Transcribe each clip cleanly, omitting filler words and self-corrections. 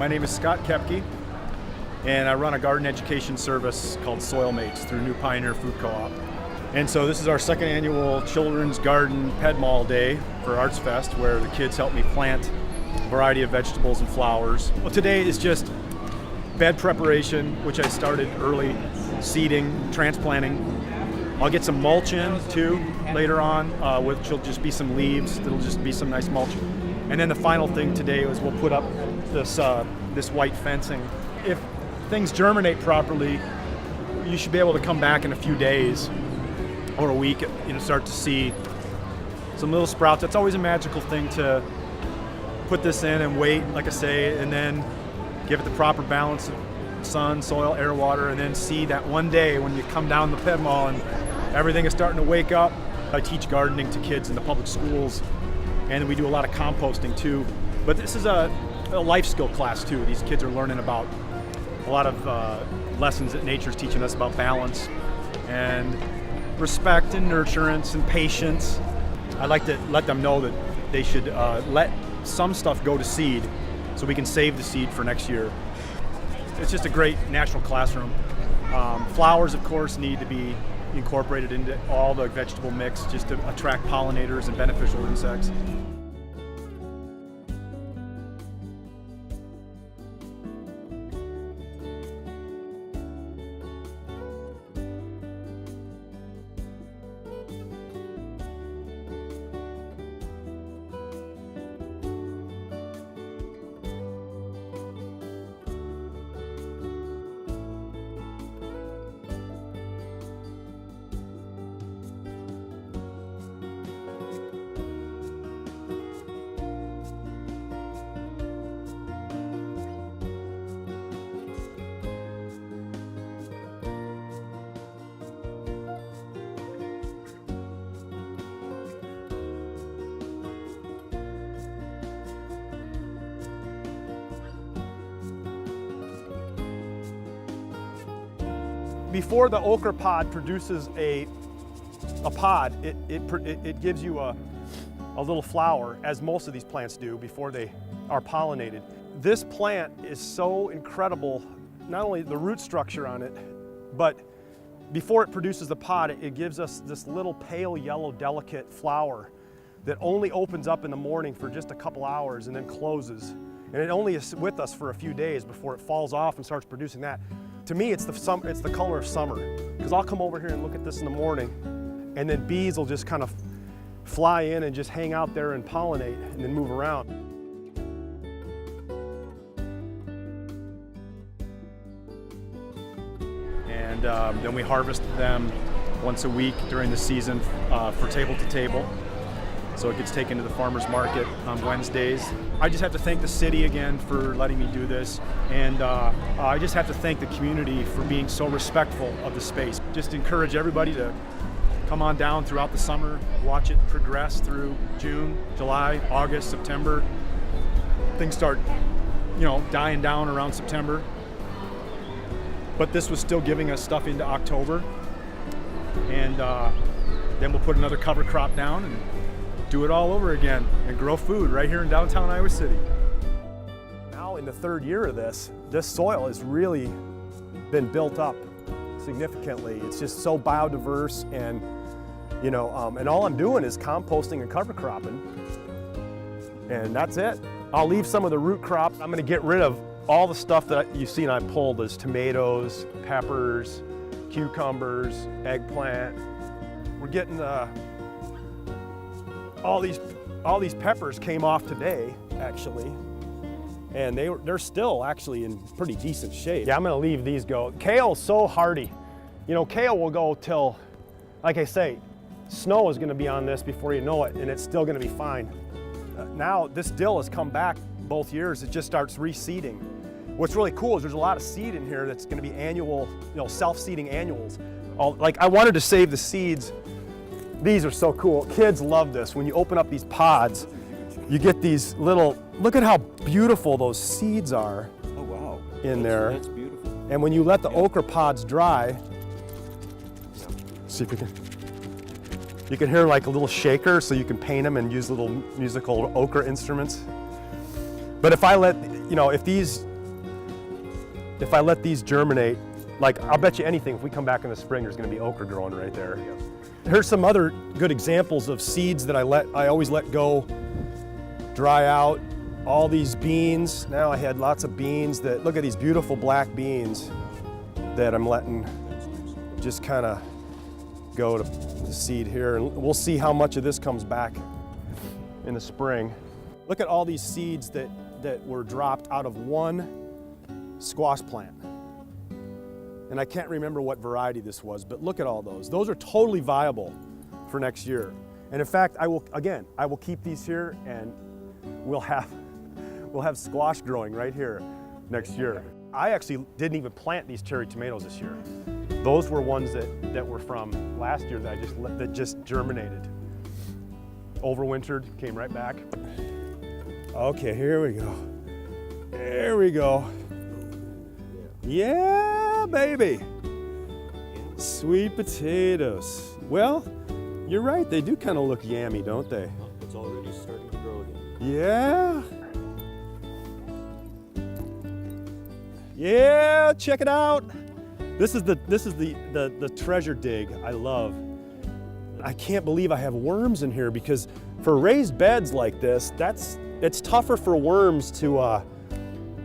My name is Scott Koepke, and I run a garden education service called Soilmates through New Pioneer Food Co-op. And so this is our second annual Children's Garden Ped Mall Day for Arts Fest, where the kids help me plant a variety of vegetables and flowers. Well, today is just bed preparation, which I started early, seeding, transplanting. I'll get some mulch in too later on, which will just be some leaves. It'll just be some nice mulch. And then the final thing today is we'll put up this white fencing. If things germinate properly, you should be able to come back in a few days or a week, start to see some little sprouts. That's always a magical thing, to put this in and wait, like I say, and then give it the proper balance of sun, soil, air, water, and then see that one day when you come down the Ped Mall and everything is starting to wake up. I teach gardening to kids in the public schools, and we do a lot of composting too. But this is a life skill class too. These kids are learning about a lot of lessons that nature's teaching us about balance and respect and nurturance and patience. I like to let them know that they should let some stuff go to seed so we can save the seed for next year. It's just a great natural classroom. Flowers, of course, need to be incorporated into all the vegetable mix just to attract pollinators and beneficial insects. Before the okra pod produces a pod, it gives you a little flower, as most of these plants do before they are pollinated. This plant is so incredible, not only the root structure on it, but before it produces the pod, it gives us this little pale yellow, delicate flower that only opens up in the morning for just a couple hours and then closes. And it only is with us for a few days before it falls off and starts producing that. To me, it's the color of summer, because I'll come over here and look at this in the morning, and then bees will just kind of fly in and just hang out there and pollinate and then move around. And then we harvest them once a week during the season for table to table. So it gets taken to the farmer's market on Wednesdays. I just have to thank the city again for letting me do this. And I just have to thank the community for being so respectful of the space. Just encourage everybody to come on down throughout the summer, watch it progress through June, July, August, September. Things start, dying down around September. But this was still giving us stuff into October. And then we'll put another cover crop down and do it all over again and grow food right here in downtown Iowa City. Now in the third year of this soil has really been built up significantly. It's just so biodiverse, and and all I'm doing is composting and cover cropping, and that's it. I'll leave some of the root crops. I'm going to get rid of all the stuff that you've seen I pulled, as tomatoes, peppers, cucumbers, eggplant. We're getting all these peppers came off today, actually, and they're still actually in pretty decent shape. Yeah, I'm gonna leave these go. Kale's so hardy. Kale will go till, like I say, snow is gonna be on this before you know it, and it's still gonna be fine. Now this dill has come back both years. It just starts reseeding. What's really cool is there's a lot of seed in here that's gonna be annual, self-seeding annuals. I wanted to save the seeds. These are so cool. Kids love this. When you open up these pods, you get these little, look at how beautiful those seeds are. Oh, wow. In there. That's beautiful. And when you let the okra pods dry, see if you can hear like a little shaker, so you can paint them and use little musical okra instruments. But if I let, if these if I let these germinate, like I'll bet you anything, if we come back in the spring, there's gonna be okra growing right there. Here's some other good examples of seeds that I always let go, dry out. All these beans, now I had lots of beans that, look at these beautiful black beans that I'm letting just kind of go to the seed here. And we'll see how much of this comes back in the spring. Look at all these seeds that were dropped out of one squash plant. And I can't remember what variety this was, but look at all those. Those are totally viable for next year. And in fact, I will keep these here, and we'll have squash growing right here next year. I actually didn't even plant these cherry tomatoes this year. Those were ones that were from last year that just germinated. Overwintered, came right back. Okay, here we go. There we go. Yeah, baby. Sweet potatoes. Well, you're right, they do kind of look yummy, don't they? It's already starting to grow again. Yeah. Yeah, check it out. This is the treasure dig I love. I can't believe I have worms in here, because for raised beds like this, it's tougher for worms to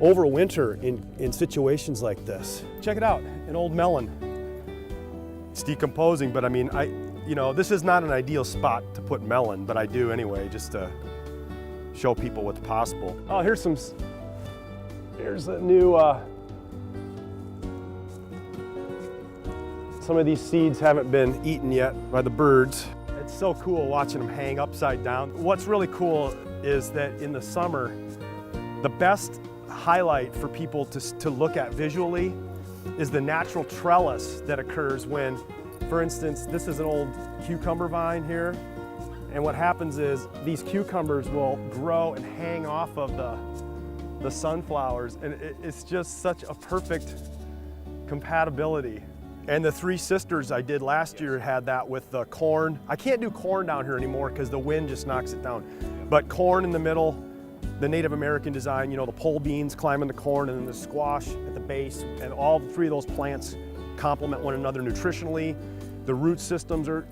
overwinter in situations like this. Check it out, an old melon. It's decomposing, but I mean, this is not an ideal spot to put melon, but I do anyway, just to show people what's possible. Oh, here's a new, some of these seeds haven't been eaten yet by the birds. It's so cool watching them hang upside down. What's really cool is that in the summer, the best highlight for people to look at visually is the natural trellis that occurs when, for instance, this is an old cucumber vine here, and what happens is these cucumbers will grow and hang off of the sunflowers, and it's just such a perfect compatibility. And the Three Sisters I did last year had that with the corn. I can't do corn down here anymore because the wind just knocks it down. But corn in the middle, the Native American design, the pole beans climbing the corn, and then the squash at the base, and all three of those plants complement one another nutritionally. The root systems are,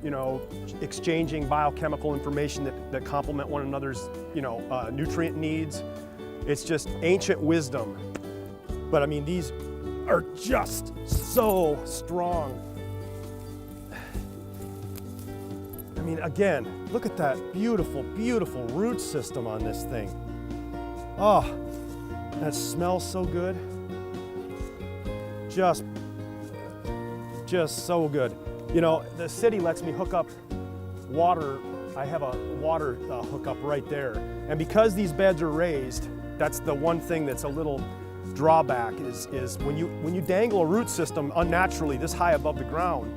exchanging biochemical information that complement one another's, nutrient needs. It's just ancient wisdom. But I mean, these are just so strong. I mean, again, look at that beautiful, beautiful root system on this thing. Oh, that smells so good. Just so good. The city lets me hook up water. I have a water hookup right there. And because these beds are raised, that's the one thing that's a little drawback is when you dangle a root system unnaturally this high above the ground,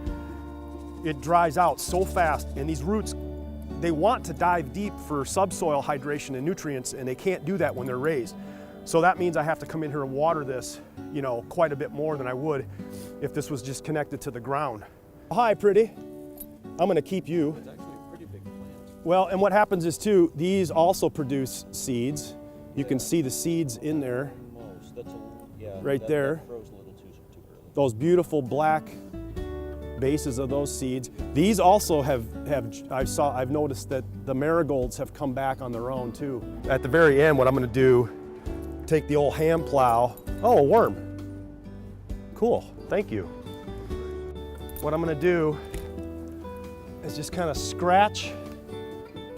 it dries out so fast, and these roots, they want to dive deep for subsoil hydration and nutrients, and they can't do that when they're raised. So that means I have to come in here and water this, quite a bit more than I would if this was just connected to the ground. Hi, pretty. I'm gonna keep you. It's actually a pretty big plant. Well, and what happens is too, these also produce seeds. You can see the seeds in there. Right there. That froze a little too early. Those beautiful black bases of those seeds. These also I've noticed that the marigolds have come back on their own too. At the very end, what I'm gonna do, take the old hand plow. Oh, a worm. Cool, thank you. What I'm gonna do is just kind of scratch,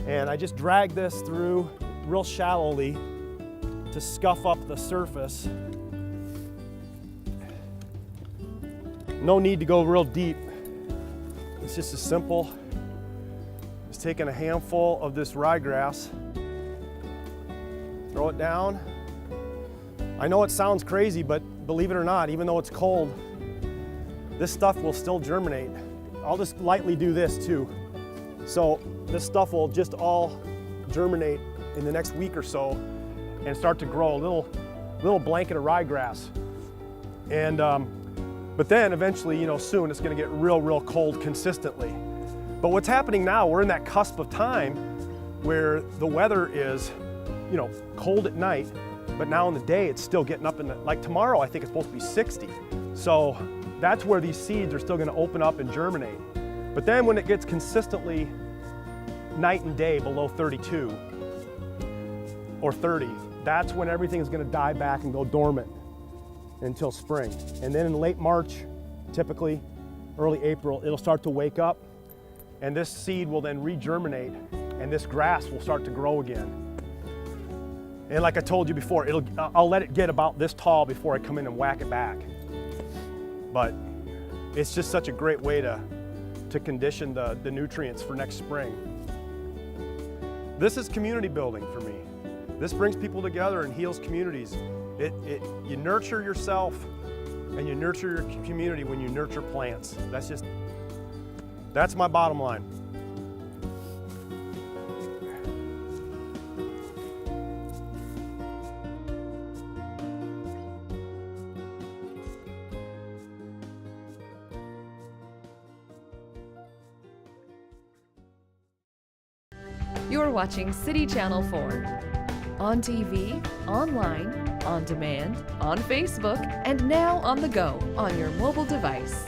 and I just drag this through real shallowly to scuff up the surface. No need to go real deep. It's just as simple as taking a handful of this ryegrass, throw it down. I know it sounds crazy, but believe it or not, even though it's cold, this stuff will still germinate. I'll just lightly do this too. So this stuff will just all germinate in the next week or so and start to grow a little blanket of ryegrass. And but then eventually, soon it's gonna get real cold consistently. But what's happening now, we're in that cusp of time where the weather is, cold at night, but now in the day it's still getting up in the, like tomorrow I think it's supposed to be 60. So that's where these seeds are still gonna open up and germinate. But then when it gets consistently night and day below 32 or 30, that's when everything is gonna die back and go dormant until spring. And then in late March, typically early April, it'll start to wake up, and this seed will then re-germinate, and this grass will start to grow again. And like I told you before, I'll let it get about this tall before I come in and whack it back. But it's just such a great way to condition the nutrients for next spring. This is community building for me. This brings people together and heals communities. You nurture yourself and you nurture your community when you nurture plants. That's my bottom line. You're watching City Channel 4. On TV, online, on demand, on Facebook, and now on the go on your mobile device.